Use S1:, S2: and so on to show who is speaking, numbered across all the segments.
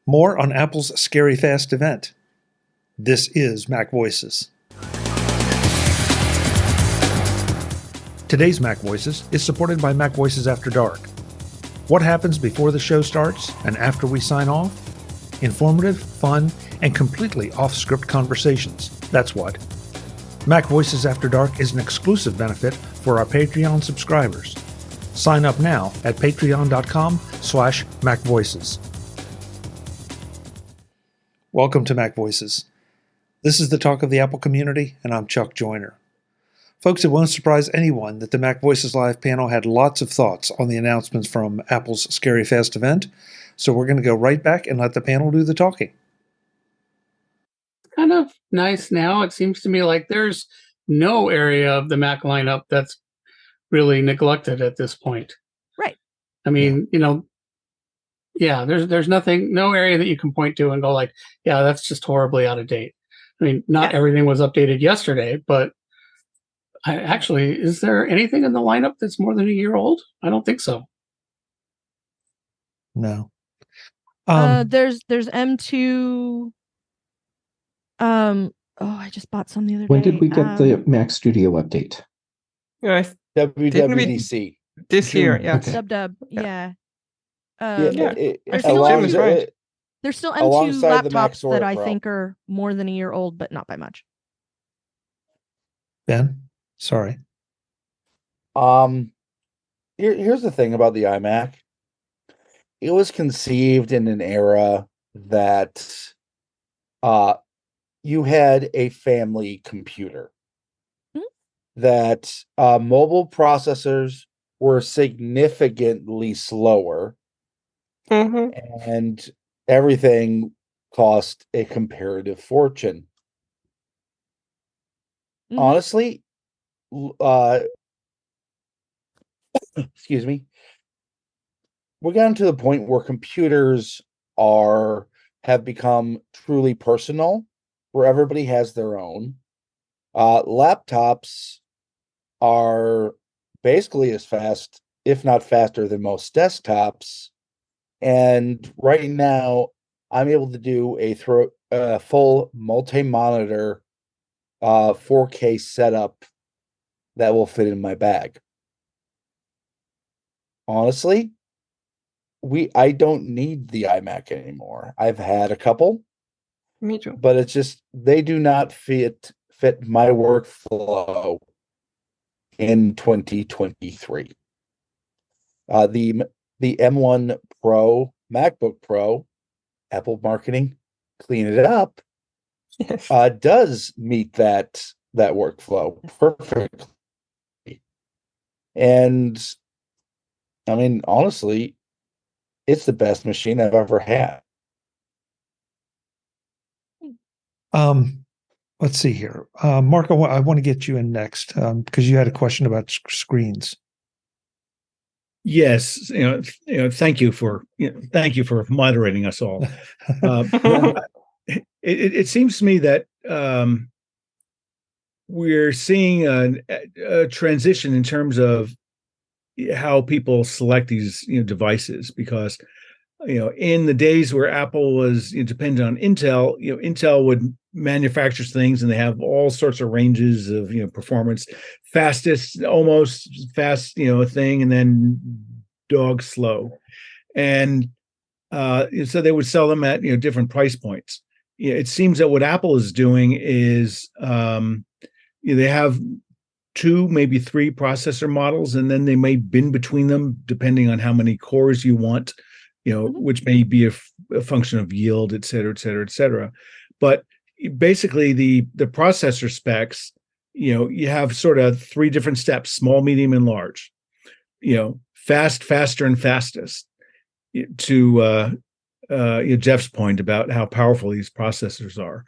S1: More on Apple's Scary Fast event. This is Mac Voices. Today's Mac Voices is supported by MacVoices After Dark. What happens before the show starts and after we sign off? Informative, fun, and completely off-script conversations. That's what. MacVoices After Dark is an exclusive benefit for our Patreon subscribers. Sign up now at patreon.com/MacVoices. Welcome to Mac Voices. This is the talk of the Apple community, and I'm Chuck Joyner. Folks, it won't surprise anyone that the Mac Voices Live panel had lots of thoughts on the announcements from Apple's Scary Fast event, so we're going to go right back and let the panel do the talking.
S2: Kind of nice now. It seems to me like there's no area of the Mac lineup that's really neglected at this point.
S3: Right.
S2: I mean, there's nothing, no area that you can point to and go like, yeah, that's just horribly out of date. I mean, not everything was updated yesterday, but is there anything in the lineup that's more than a year old? I don't think so.
S1: No.
S3: There's M2. I just bought some the other day.
S4: When did we get the Mac Studio update?
S5: WWDC.
S6: This year, yeah.
S4: Okay.
S3: Dub, yeah.
S5: There's
S3: still M2 laptops that I think are more than a year old, but not by much.
S1: Ben, sorry.
S5: Here's the thing about the iMac. It was conceived in an era that you had a family computer. That mobile processors were significantly slower, and everything cost a comparative fortune. Honestly, excuse me, we're getting to the point where computers have become truly personal, where everybody has their own. Laptops are basically as fast, if not faster, than most desktops. And right now, I'm able to do a full multi-monitor 4K setup that will fit in my bag. Honestly, I don't need the iMac anymore. I've had a couple.
S6: Me too.
S5: But it's just they do not fit my workflow in 2023. The M1 Pro, MacBook Pro, Apple marketing, clean it up,
S6: Yes.
S5: Does meet that workflow perfectly. And I mean, honestly, it's the best machine I've ever had.
S1: Let's see here. Mark, I want to get you in next because you had a question about screens.
S7: Yes, thank you for moderating us all. It seems to me that we're seeing a transition in terms of how people select these devices, because in the days where Apple was dependent on Intel, Intel would manufacture things and they have all sorts of ranges of performance, fastest, almost fast thing, and then dog slow, and so they would sell them at different price points. It seems that what Apple is doing is they have 2, maybe 3 processor models, and then they may bin between them depending on how many cores you want, which may be a function of yield, et cetera, et cetera, et cetera. But basically the processor specs, you have sort of 3 different steps: small, medium, and large. Fast, faster, and fastest. To Jeff's point about how powerful these processors are.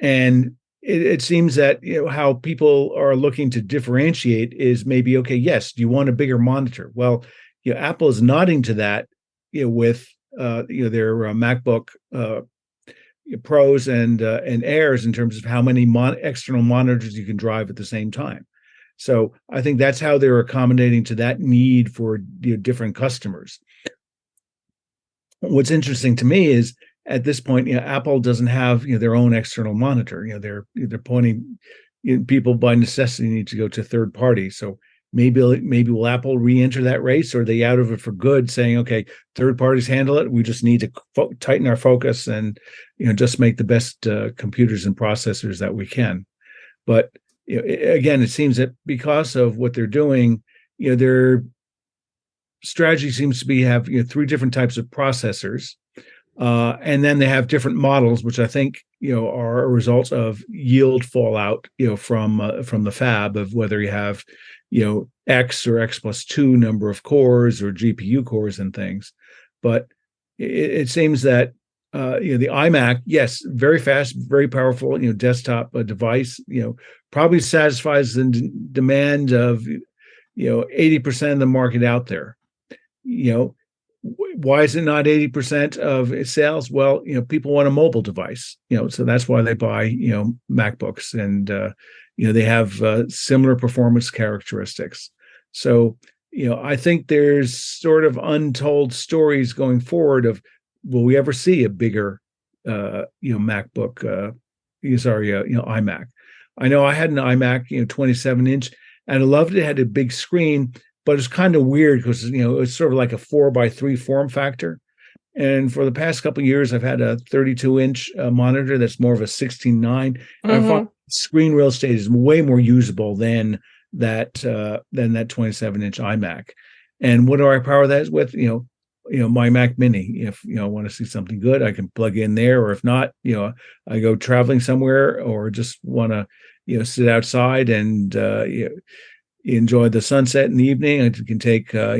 S7: And it seems that how people are looking to differentiate is maybe, okay, yes, do you want a bigger monitor? Well, Apple is nodding to that with their MacBook Pros and Airs in terms of how many external monitors you can drive at the same time. So I think that's how they're accommodating to that need for different customers. what's interesting to me is at this point, Apple doesn't have their own external monitor. They're pointing people by necessity need to go to third party. So maybe will Apple re-enter that race, or are they out of it for good, saying, okay, third parties handle it. We just need to tighten our focus and just make the best computers and processors that we can. But again, it seems that because of what they're doing, their strategy seems to be have 3 different types of processors, and then they have different models, which I think are a result of yield fallout from the fab, of whether you have X or X plus 2 number of cores or GPU cores and things. But it seems that the iMac, yes, very fast, very powerful, desktop device, probably satisfies the demand of 80% of the market out there. Why is it not 80% of sales? Well, people want a mobile device, so that's why they buy MacBooks, and they have similar performance characteristics. So I think there's sort of untold stories going forward of, will we ever see a bigger MacBook, iMac? I know I had an iMac 27-inch, and I loved it. It had a big screen, but it's kind of weird because it's sort of like a 4x3 form factor. And for the past couple of years, I've had a 32-inch monitor that's more of a 16:9. Mm-hmm. I find screen real estate is way more usable than that 27-inch iMac. And what do I power that with? My Mac Mini. If I want to see something good, I can plug in there. Or if not, I go traveling somewhere, or just want to sit outside and enjoy the sunset in the evening. I can take my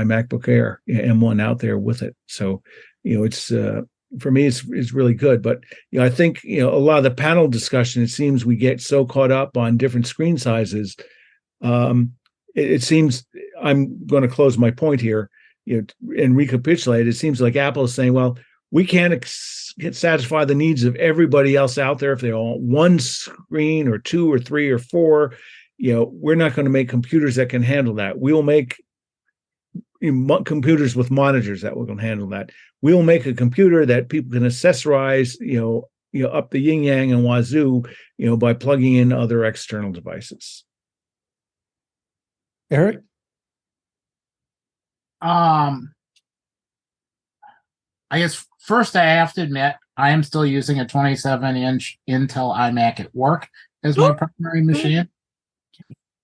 S7: MacBook Air M1 out there with it. So it's for me, it's really good. But I think a lot of the panel discussion, it seems we get so caught up on different screen sizes. It seems, I'm going to close my point here and recapitulate. It seems like Apple is saying, well, we can't satisfy the needs of everybody else out there if they all want one screen or 2 or 3 or 4. We're not going to make computers that can handle that. We'll make computers with monitors that will handle that. We'll make a computer that people can accessorize, up the yin yang and wazoo, by plugging in other external devices.
S1: Eric?
S8: I guess first I have to admit I am still using a 27-inch Intel iMac at work as my primary machine.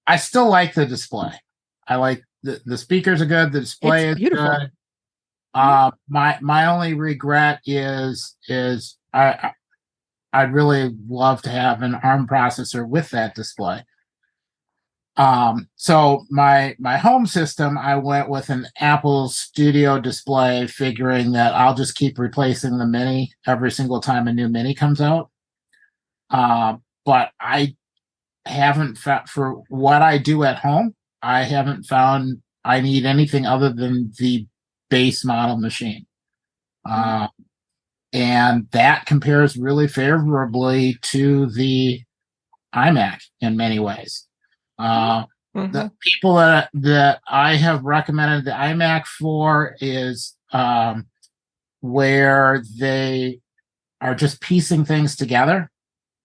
S8: I still like the display. I like the speakers are good. The display is beautiful. Good. My only regret is I'd really love to have an ARM processor with that display. So my home system, I went with an Apple Studio display, figuring that I'll just keep replacing the Mini every single time a new Mini comes out. But I haven't found, for what I do at home, I haven't found I need anything other than the base model machine. And that compares really favorably to the iMac in many ways. The people that I have recommended the iMac for is where they are just piecing things together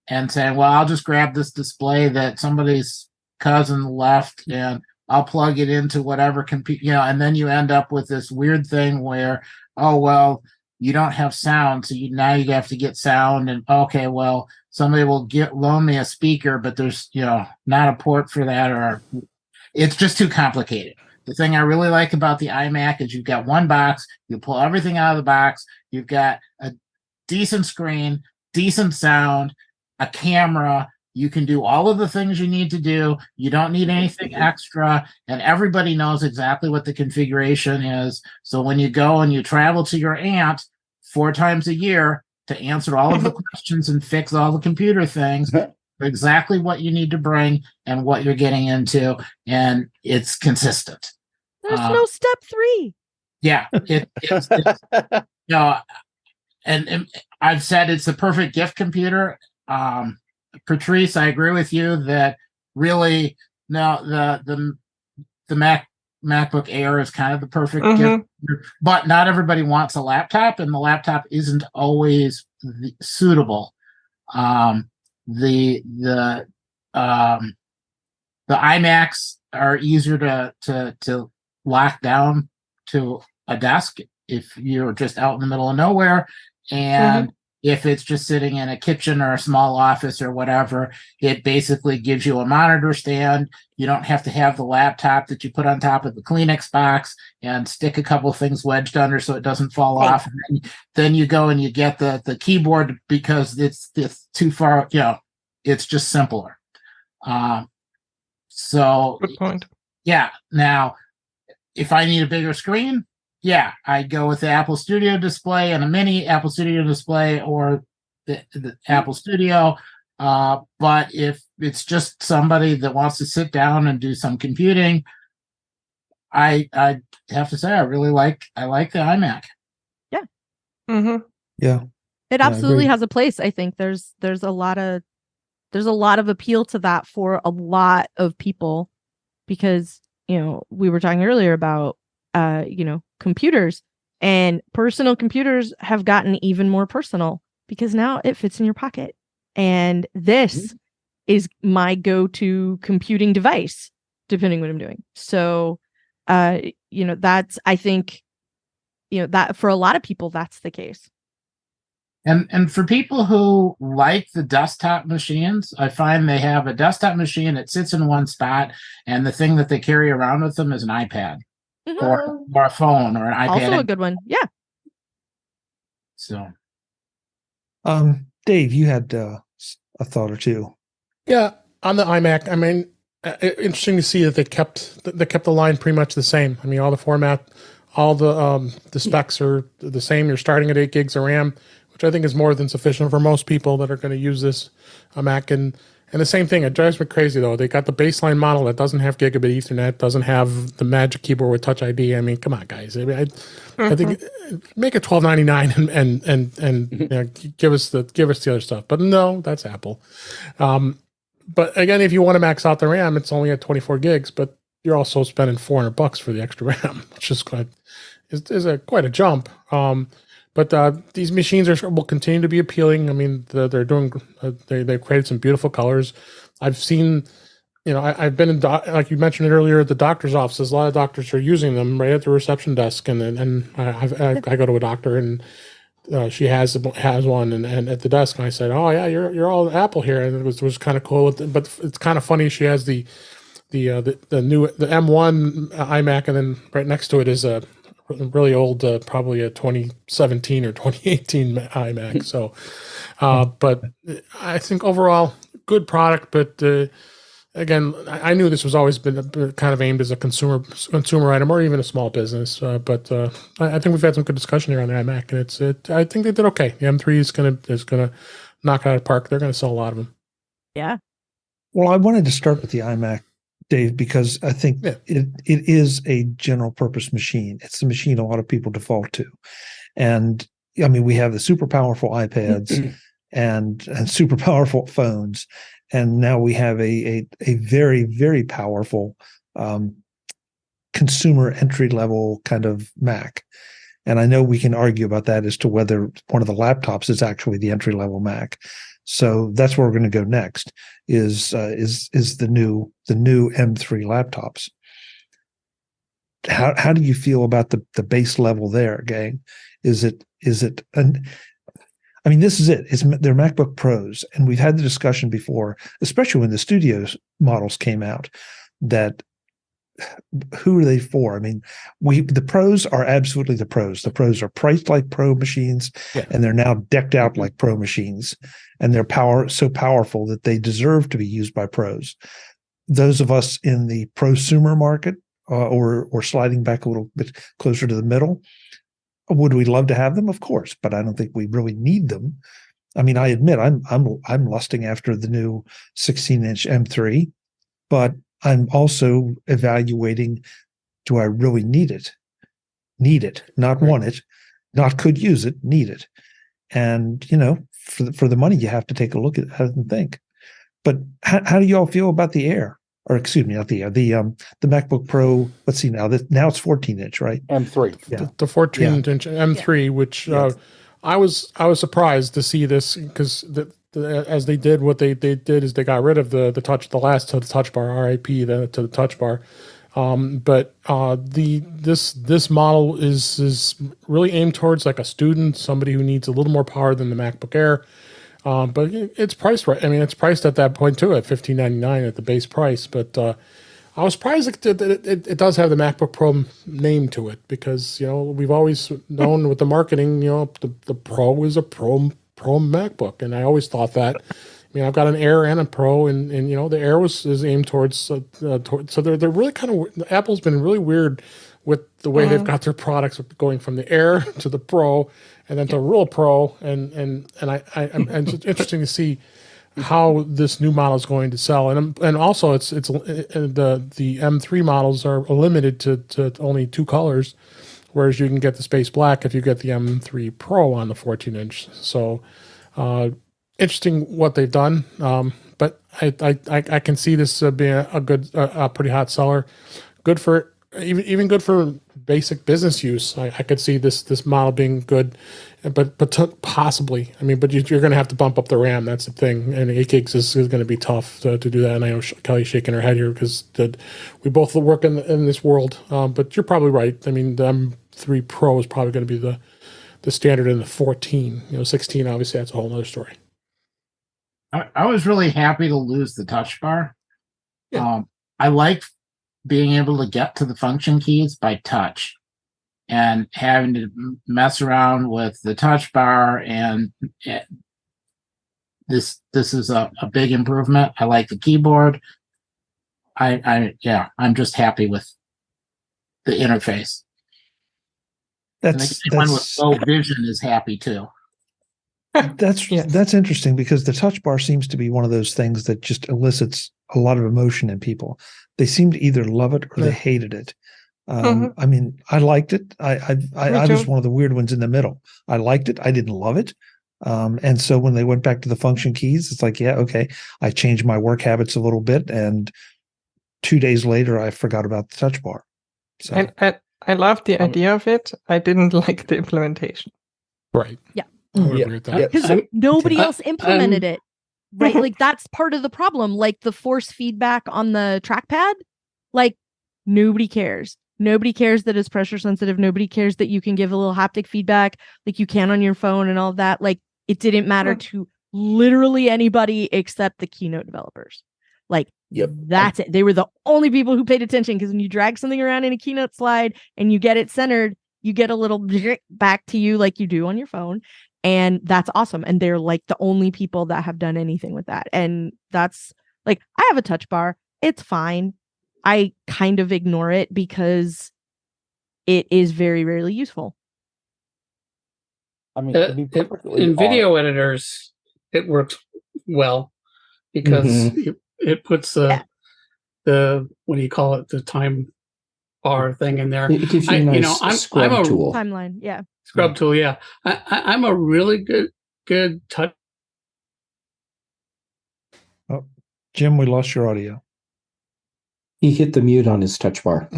S8: and saying, well, I'll just grab this display that somebody's cousin left and I'll plug it into whatever computer, and then you end up with this weird thing where, oh, well, you don't have sound, so now you have to get sound, and okay, well, somebody will loan me a speaker, but there's not a port for that, or it's just too complicated. The thing I really like about the iMac is you've got one box, you pull everything out of the box, you've got a decent screen, decent sound, a camera. You can do all of the things you need to do. You don't need anything extra, and everybody knows exactly what the configuration is. So when you go and you travel to your aunt 4 times a year to answer all of the questions and fix all the computer things, exactly what you need to bring and what you're getting into, and it's consistent.
S3: There's no step 3.
S8: Yeah, it's and I've said it's the perfect gift computer. Patrice, I agree with you that really the Mac MacBook Air is kind of the perfect gift, but not everybody wants a laptop, and the laptop isn't always suitable. The iMacs are easier to lock down to a desk if you're just out in the middle of nowhere, and if it's just sitting in a kitchen or a small office or whatever, it basically gives you a monitor stand. You don't have to have the laptop that you put on top of the Kleenex box and stick a couple of things wedged under so it doesn't fall off. And then you go and you get the keyboard because it's too far, it's just simpler. So
S6: good point.
S8: Yeah. Now, if I need a bigger screen, I'd go with the Apple Studio display and a mini Apple Studio display or the Apple Studio. But if it's just somebody that wants to sit down and do some computing, I have to say I like the iMac.
S3: Yeah.
S1: Yeah.
S3: It absolutely has a place. I think there's a lot of appeal to that for a lot of people because, we were talking earlier about computers, and personal computers have gotten even more personal because now it fits in your pocket. And this is my go-to computing device, depending what I'm doing. So, that's, I think, that for a lot of people, that's the case.
S8: And for people who like the desktop machines, I find they have a desktop machine that sits in one spot, and the thing that they carry around with them is an iPad. Or a phone or an iPad.
S3: Also a good one. Yeah.
S8: So,
S1: Dave, you had a thought or two.
S9: Yeah, on the iMac. I mean, interesting to see that they kept the line pretty much the same. I mean, all the format, all the specs are the same. You're starting at 8 gigs of RAM, which I think is more than sufficient for most people that are going to use this Mac. And the same thing, it drives me crazy though. They got the baseline model that doesn't have gigabit Ethernet, doesn't have the magic keyboard with Touch ID. I mean, come on, guys. I mean, I think make it $12.99 and give us the other stuff. But no, that's Apple. But again, if you want to max out the RAM, it's only at 24 gigs. But you're also spending $400 for the extra RAM, which is quite a jump. But these machines will continue to be appealing. I mean, they're doing. They've created some beautiful colors. I've seen, I've been in like you mentioned earlier, the doctor's offices. A lot of doctors are using them right at the reception desk, and I go to a doctor and she has one, and at the desk, and I said, "Oh yeah, you're all Apple here," and it was kind of cool. But it's kind of funny. She has the M1 iMac, and then right next to it is a really old, probably a 2017 or 2018 iMac. So, but I think overall good product. But again, I knew this was always been kind of aimed as a consumer item or even a small business. But I think we've had some good discussion here on the iMac, and I think they did okay. The M3 is gonna knock it out of the park. They're gonna sell a lot of them.
S3: Yeah.
S1: Well, I wanted to start with the iMac, Dave, because I think it is a general purpose machine. It's the machine a lot of people default to. And I mean, we have the super powerful iPads and super powerful phones. And now we have a very, very powerful consumer entry level kind of Mac. And I know we can argue about that as to whether one of the laptops is actually the entry level Mac. So that's where we're going to go next. Is the new M3 laptops? How do you feel about the base level there, gang? Is it? I mean, this is it. They're MacBook Pros, and we've had the discussion before, especially when the Studios models came out. That who are they for? I mean, the Pros are absolutely the Pros. The Pros are priced like Pro machines, and they're now decked out like Pro machines, and they're so powerful that they deserve to be used by Pros. Those of us in the prosumer market, or sliding back a little bit closer to the middle, would we love to have them? Of course, but I don't think we really need them. I mean, I admit I'm lusting after the new 16-inch M3, but I'm also evaluating, do I really need it? Need it, not want it, not could use it, need it. And, for the money, you have to take a look at it and think. But how do you all feel about the Air? or excuse me, not the MacBook Pro. Let's see now. Now it's 14-inch, right?
S5: M3.
S1: Yeah.
S9: The 14-inch M3, which I was surprised to see this because as they did what they did is they got rid of the touch bar, RIP to the touch bar. But this model is really aimed towards like a student, somebody who needs a little more power than the MacBook Air. But it's priced right. I mean, it's priced at that point too at $1,599 at the base price. But I was surprised that it does have the MacBook Pro name to it because we've always known with the marketing, the Pro is a Pro MacBook, and I always thought that. I mean, I've got an Air and a Pro, and the Air is aimed towards so they're really kind of Apple's been really weird with the way they've got their products going from the Air to the Pro and then to real Pro, and it's interesting to see how this new model is going to sell, and also it's the M3 models are limited to only 2 colors, whereas you can get the space black if you get the M3 Pro on the 14-inch. So interesting what they've done, but I can see this being a pretty hot seller, good for even good for basic business use. I could see this model being good, but possibly. I mean, but you're going to have to bump up the RAM. That's the thing, and 8 gigs is going to be tough to do that. And I know Kelly's shaking her head here because we both work in this world. But you're probably right. I mean, the M3 Pro is probably going to be the standard in the 14. 16 obviously that's a whole other story.
S8: I was really happy to lose the touch bar.
S9: Yeah.
S8: I like being able to get to the function keys by touch, and having to mess around with the touch bar, and this is a big improvement. I like the keyboard. I'm just happy with the interface. That's anyone with low vision is happy too.
S1: That's interesting because the touch bar seems to be one of those things that just elicits a lot of emotion in people. They seem to either love it or they hated it. I mean, I liked it. I was one of the weird ones in the middle. I liked it. I didn't love it. And so when they went back to the function keys, it's like, yeah, okay. I changed my work habits a little bit, and 2 days later, I forgot about the touch bar. So
S6: I love the idea of it. I didn't like the implementation.
S9: Right.
S3: Yeah.
S9: Because
S3: nobody else implemented it. Right. Like that's part of the problem. Like the force feedback on the trackpad, like nobody cares. Nobody cares that it's pressure sensitive. Nobody cares that you can give a little haptic feedback like you can on your phone and all of that. Like it didn't matter to literally anybody except the Keynote developers. Like that's it. They were the only people who paid attention, because when you drag something around in a Keynote slide and you get it centered, you get a little back to you like you do on your phone. And that's awesome. And they're like the only people that have done anything with that. And that's like, I have a touch bar. It's fine. I kind of ignore it because it is very rarely useful.
S5: I mean,
S2: in video editors, it works well because it puts the what do you call it? The time bar thing in there.
S4: It gives you a nice scrub tool.
S3: Timeline, yeah.
S2: Scrub tool, yeah. I'm a really good touch.
S1: Oh, Jim, we lost your audio.
S4: He hit the mute on his touch bar.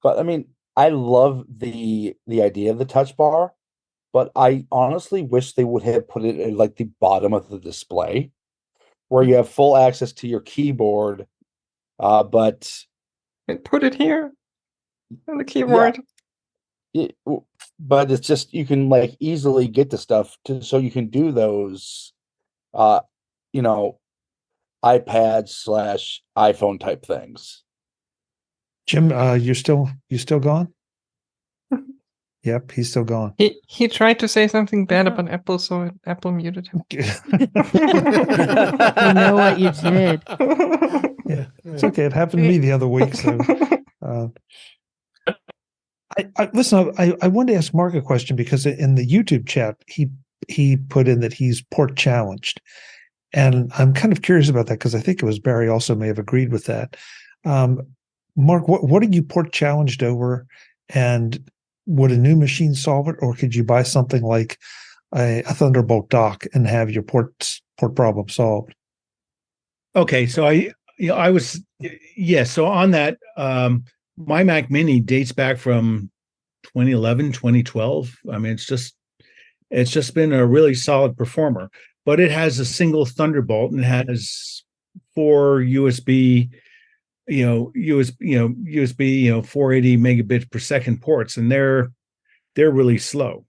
S5: But I mean, I love the idea of the touch bar, but I honestly wish they would have put it at like the bottom of the display, where you have full access to your keyboard. But
S6: put it here on the keyboard.
S5: Yeah. But it's just, you can like easily get the stuff so you can do those, iPad/iPhone type things.
S1: Jim, you still gone? Yep, he's still gone.
S6: He tried to say something bad about Apple, so Apple muted him.
S3: I know what you did.
S1: Yeah, it's okay. It happened to me the other week. So, listen. I wanted to ask Mark a question, because in the YouTube chat he put in that he's port challenged, and I'm kind of curious about that, because I think it was Barry also may have agreed with that. Mark, what are you port challenged over, and would a new machine solve it, or could you buy something like a Thunderbolt dock and have your port problem solved?
S7: Okay, so so on that, my Mac Mini dates back from 2011, 2012. I mean, it's just been a really solid performer, but it has a single Thunderbolt and it has 4 USB 480 megabits per second ports, and they're really slow.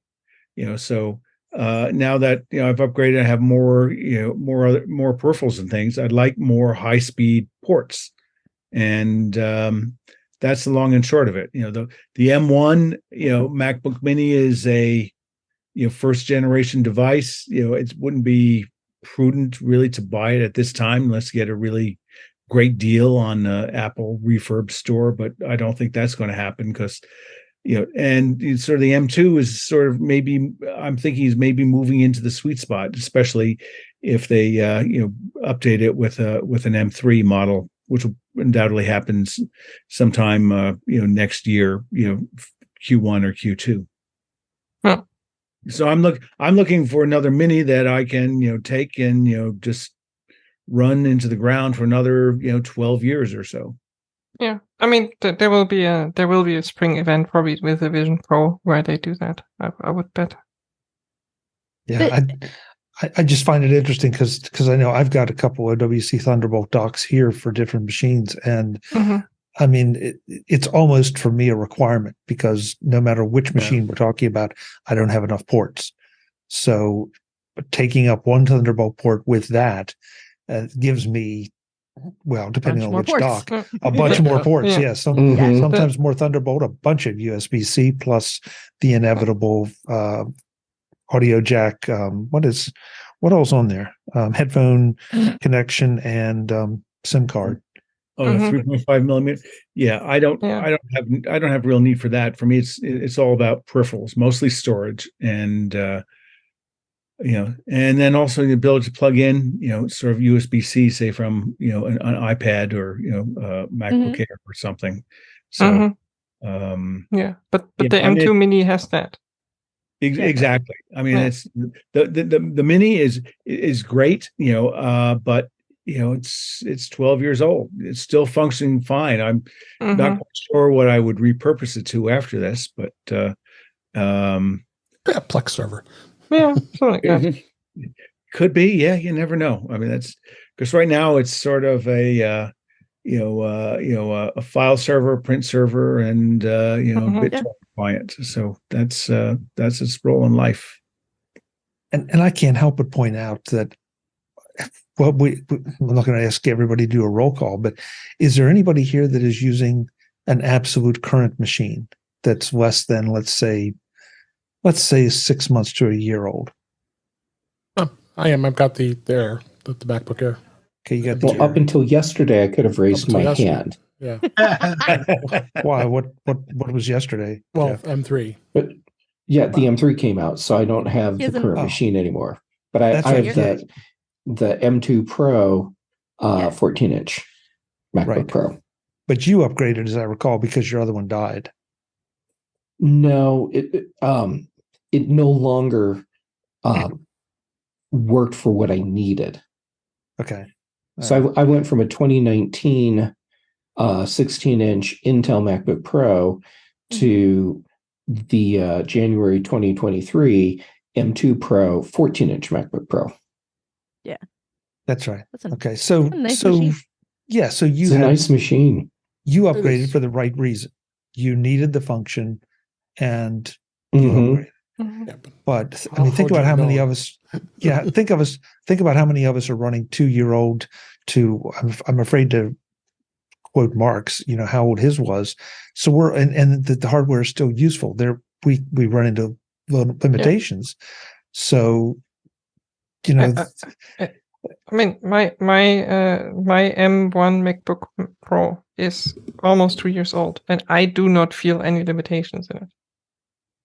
S7: So now that I've upgraded, I have more more peripherals and things. I'd like more high speed ports, and that's the long and short of it. The M1 MacBook Mini is a first generation device. It wouldn't be prudent really to buy it at this time unless you get a really great deal on Apple refurb store, but I don't think that's going to happen because and sort of the M2 is sort of I'm thinking is maybe moving into the sweet spot, especially if they update it with an M3 model, which will undoubtedly happens sometime next year, Q1 or Q2.
S6: Huh.
S7: So I'm looking for another Mini that I can take and just run into the ground for another 12 years or so.
S6: Yeah, I mean there will be a spring event probably with the Vision Pro where they do that. I would bet.
S1: Yeah, I just find it interesting because I know I've got a couple of WC Thunderbolt docks here for different machines, and I mean it's almost for me a requirement because no matter which machine we're talking about, I don't have enough ports. So taking up one Thunderbolt port with that gives me, well, depending on which dock, a bunch more ports. Yeah, sometimes more Thunderbolt, a bunch of USB-C plus the inevitable audio jack. What else on there? Headphone connection and SIM card.
S7: Oh, the 3.5 millimeter. Yeah, I don't have real need for that. For me, it's all about peripherals, mostly storage, and and then also the ability to plug in, sort of USB-C, say from, an iPad or, MacBook Air or something. So,
S6: but the M2 Mini has that.
S7: Exactly. I mean, it's the Mini is great, but it's 12 years old. It's still functioning fine. I'm not quite sure what I would repurpose it to after this, but
S9: Plex server.
S6: Yeah,
S7: could be. Yeah, you never know. I mean, that's because right now it's sort of a a file server, print server, and BitTorrent client. So that's its role in life.
S1: And I can't help but point out that, well, I'm not going to ask everybody to do a roll call, but is there anybody here that is using an absolute current machine that's less than, let's say 6 months to a year old?
S9: I am. I've got the MacBook Air.
S1: Okay, you got
S4: the up until yesterday, I could have raised my hand.
S9: Yeah.
S1: Why? What was yesterday?
S9: Well, M3.
S4: But the M3 came out, so I don't have the current machine anymore. But I have the M2 Pro 14-inch MacBook Pro.
S1: But you upgraded, as I recall, because your other one died.
S4: No, it no longer worked for what I needed.
S1: Okay.
S4: So I went from a 2019 16-inch Intel MacBook Pro to the January 2023 M2 Pro 14-inch MacBook Pro.
S3: Yeah,
S1: that's right. Okay, so
S3: nice
S1: machine. Yeah, so
S4: it's a nice machine.
S1: You upgraded for the right reason. You needed the function, and you upgraded.
S9: Yeah,
S1: but I mean, think about how many of us. Yeah, think about how many of us are running 2-year-old to. I'm afraid to quote Marx. How old his was. So we're and the hardware is still useful. We run into limitations. Yeah. So,
S6: I mean, my M1 MacBook Pro is almost 2 years old, and I do not feel any limitations in it.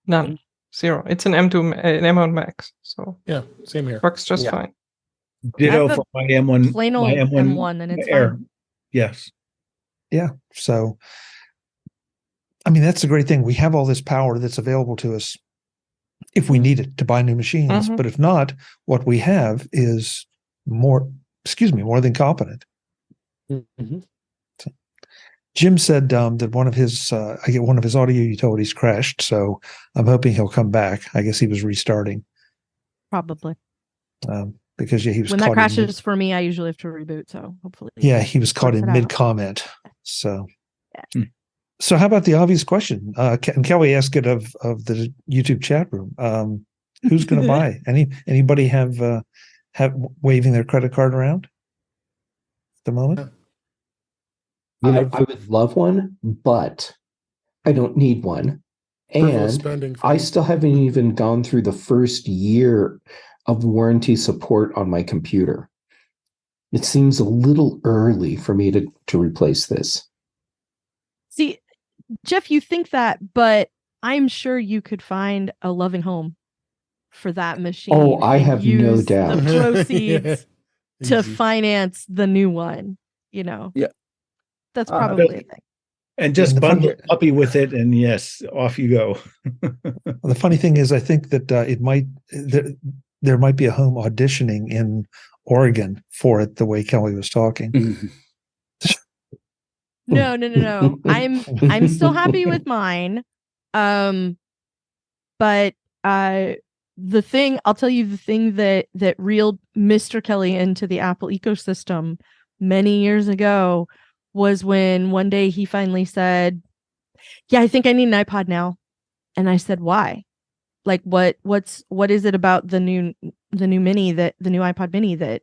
S6: None. Zero. It's an M1 Max. So
S9: yeah, same here.
S6: Works just fine.
S7: Ditto for my M1.
S3: Plain old M1, and it's
S7: Air.
S3: fine.
S7: Yes.
S1: Yeah. So, I mean, that's the great thing. We have all this power that's available to us if we need it to buy new machines. But if not, what we have is more more than competent.
S4: Mm-hmm.
S1: Jim said that one of his audio utilities crashed, so I'm hoping he'll come back. I guess he was restarting.
S3: Probably.
S1: Because he was
S3: when
S1: caught
S3: that crashes for me, I usually have to reboot. So hopefully,
S1: he was caught in mid-comment. So, So how about the obvious question? And Kelly asked it of the YouTube chat room. Who's going to buy? Anybody have waving their credit card around at the moment?
S4: I would love one, but I don't need one. And I still haven't even gone through the first year of warranty support on my computer. It seems a little early for me to replace this.
S3: See, Jeff, you think that, but I'm sure you could find a loving home for that machine.
S4: Oh, I have no doubt.
S3: The proceeds to finance the new one, Yeah. That's probably a thing.
S7: And just bundle a puppy with it, and yes, off you go.
S1: The funny thing is, I think that there might be a home auditioning in Oregon for it, the way Kelly was talking.
S3: No. I'm still happy with mine. But I'll tell you the thing that reeled Mr. Kelly into the Apple ecosystem many years ago was when one day he finally said, "Yeah, I think I need an iPod now." And I said, "Why? Like what is it about the new mini, the new iPod mini that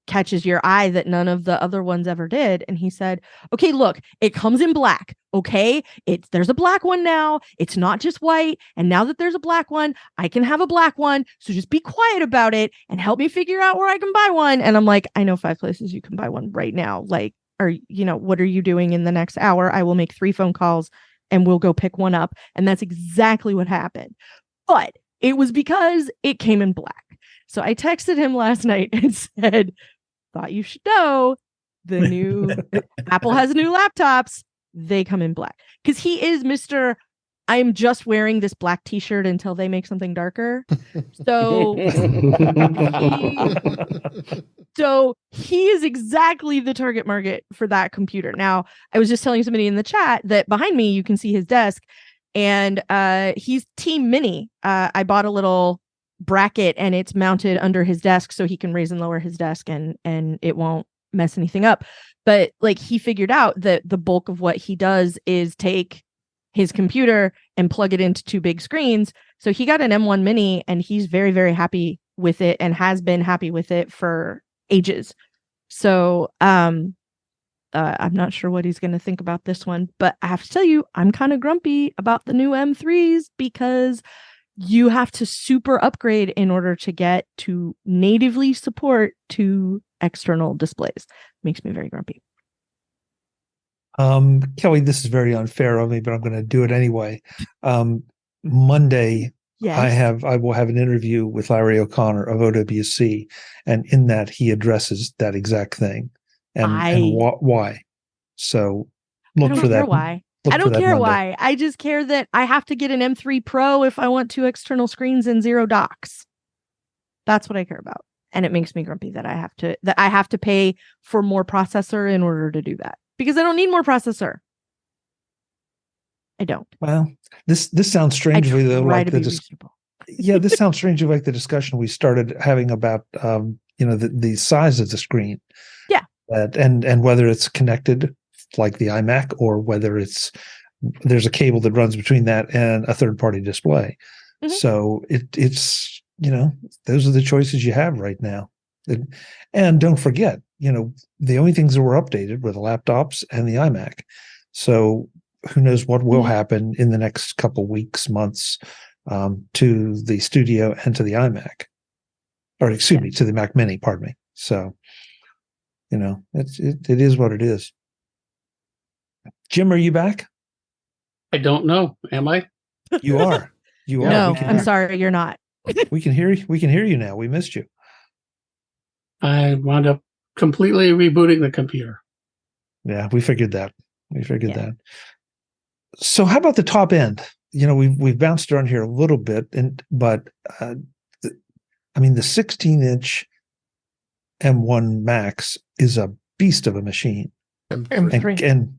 S3: catches your eye that none of the other ones ever did?" And he said, "Okay, look, it comes in black. Okay, there's a black one now. It's not just white. And now that there's a black one, I can have a black one. So just be quiet about it and help me figure out where I can buy one." And I'm like, "I know 5 places you can buy one right now. Like, what are you doing in the next hour? I will make 3 phone calls and we'll go pick one up." And that's exactly what happened. But it was because it came in black. So I texted him last night and said, "Thought you should know the new Apple has new laptops. They come in black." Because he is Mr. I'm just wearing this black t-shirt until they make something darker. So he is exactly the target market for that computer. Now, I was just telling somebody in the chat that behind me, you can see his desk, and he's Team Mini. I bought a little bracket and it's mounted under his desk so he can raise and lower his desk and it won't mess anything up. But like, he figured out that the bulk of what he does is take his computer and plug it into 2 big screens. So he got an M1 Mini and he's very, very happy with it and has been happy with it for ages. So I'm not sure what he's going to think about this one, but I have to tell you, I'm kind of grumpy about the new M3s because you have to super upgrade in order to get to natively support 2 external displays. Makes me very grumpy.
S1: Kelly, this is very unfair of me, but I'm going to do it anyway. Monday,
S3: yes.
S1: I will have an interview with Larry O'Connor of OWC, and in that he addresses that exact thing and why. So look for that.
S3: Why? I don't care why. I just care that I have to get an M3 Pro if I want 2 external screens and 0 docks. That's what I care about. And it makes me grumpy that I have to pay for more processor in order to do that. Because I don't need more processor. I don't.
S1: Well, this sounds strangely though like this sounds strangely like the discussion we started having about the size of the screen.
S3: Yeah.
S1: And whether it's connected like the iMac or whether there's a cable that runs between that and a third-party display. Mm-hmm. So it's those are the choices you have right now. And don't forget, the only things that were updated were the laptops and the iMac. So who knows what will happen in the next couple weeks, months, to the Studio and to the iMac, or excuse me, to the Mac Mini. Pardon me. So, it is what it is. Jim, are you back?
S2: I don't know. Am I?
S1: You are. You are.
S3: No, I'm sorry, you're not.
S1: We can hear you. We can hear you now. We missed you.
S2: I wound up completely rebooting the computer.
S1: Yeah, we figured that. That. So how about the top end? We've bounced around here a little bit, but the 16-inch M1 Max is a beast of a machine.
S6: M3.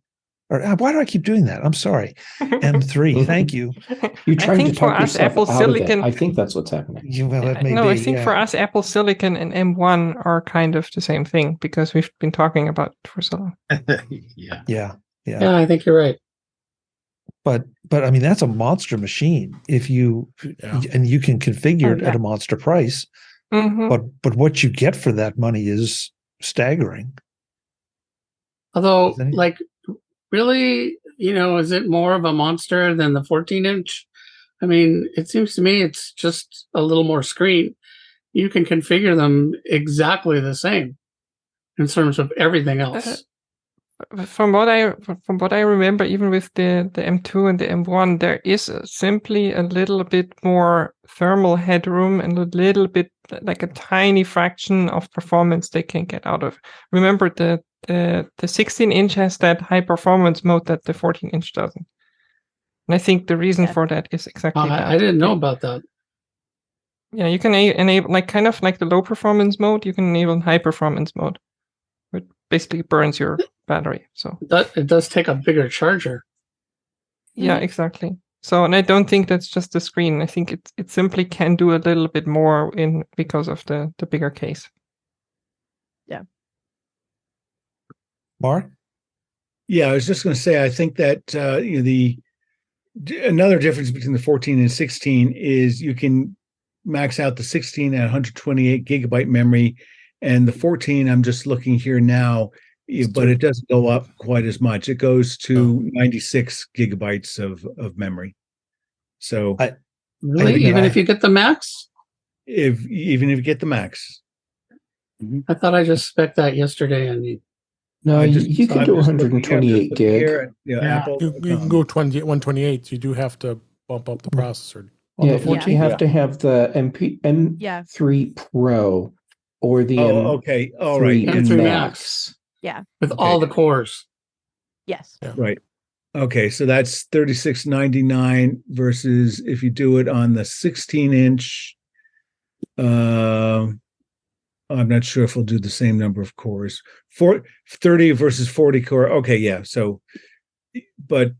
S1: Why do I keep doing that? I'm sorry. M3, thank you.
S4: You're trying to talk
S6: us,
S4: yourself
S6: Apple
S4: out
S6: Silicon,
S4: of it. I think that's what's happening.
S6: I think for us, Apple Silicon and M1 are kind of the same thing because we've been talking about it for so long.
S1: Yeah,
S2: I think you're right.
S1: But I mean, that's a monster machine. If you and you can configure it at a monster price.
S6: Mm-hmm.
S1: But what you get for that money is staggering.
S2: Although, like, really, is it more of a monster than the 14-inch? I mean, it seems to me it's just a little more screen. You can configure them exactly the same in terms of everything else.
S6: From what I remember, even with the M2 and the M1, there is simply a little bit more thermal headroom and a little bit, like a tiny fraction of performance they can get out of. Remember, the 16-inch has that high performance mode that the 14-inch doesn't. And I think the reason for that is exactly that.
S2: I didn't know about that.
S6: Yeah, you can enable, like, kind of like the low performance mode, you can enable high performance mode. It basically burns your battery. So
S2: it does take a bigger charger.
S6: Yeah, exactly. So, and I don't think that's just the screen. I think it simply can do a little bit more because of the bigger case.
S3: Yeah.
S1: Mark?
S7: Yeah, I was just going to say, I think that another difference between the 14 and 16 is you can max out the 16 at 128 gigabyte memory, and the 14, I'm just looking here now, but it doesn't go up quite as much. It goes to 96 gigabytes of memory. So
S2: really, even if you get the max?
S7: Even if you get the max.
S2: I thought I just spec'd that yesterday.
S4: No, you can do 128 gig.
S9: You can go 128. You do have to bump up the processor.
S4: You have to have the M3 Pro or the
S2: M3 Max.
S3: Yeah.
S2: With all the cores.
S3: Yes.
S7: Yeah. Right. Okay, so that's $36.99 versus if you do it on the 16-inch. I'm not sure if we'll do the same number of cores. 30 versus 40 core. Okay, yeah. So, but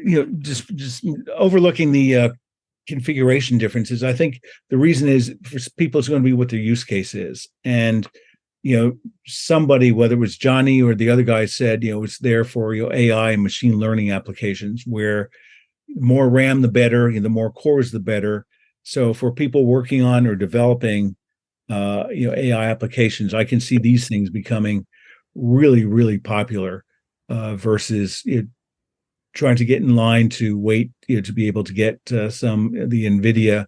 S7: just overlooking the configuration differences, I think the reason is for people it's going to be what their use case is. And somebody, whether it was Johnny or the other guy, said it's there for AI and machine learning applications, where the more RAM the better, the more cores the better. So for people working on or developing AI applications, I can see these things becoming really, really popular versus trying to get in line to wait to be able to get some of the NVIDIA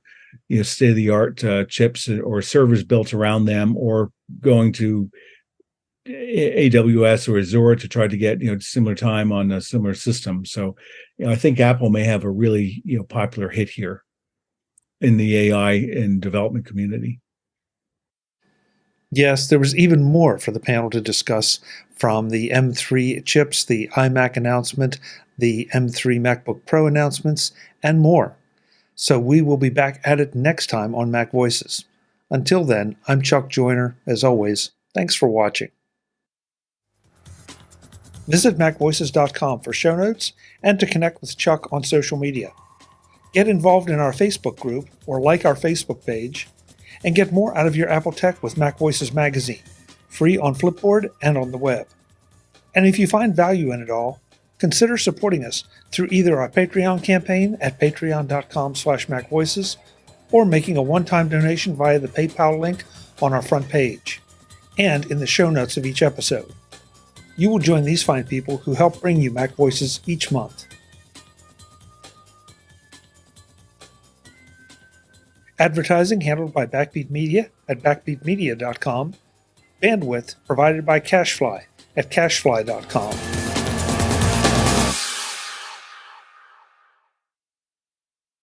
S7: state-of-the-art chips or servers built around them, or going to AWS or Azure to try to get similar time on a similar system. So I think Apple may have a really popular hit here in the AI and development community.
S1: Yes, there was even more for the panel to discuss, from the M3 chips, the iMac announcement, the M3 MacBook Pro announcements, and more. So we will be back at it next time on Mac Voices. Until then, I'm Chuck Joyner. As always, thanks for watching. Visit MacVoices.com for show notes and to connect with Chuck on social media. Get involved in our Facebook group or like our Facebook page, and get more out of your Apple tech with Mac Voices magazine, free on Flipboard and on the web. And if you find value in it all, consider supporting us through either our Patreon campaign at patreon.com/MacVoices or making a one-time donation via the PayPal link on our front page and in the show notes of each episode. You will join these fine people who help bring you Mac Voices each month. Advertising handled by Backbeat Media at backbeatmedia.com. Bandwidth provided by CashFly at cashfly.com.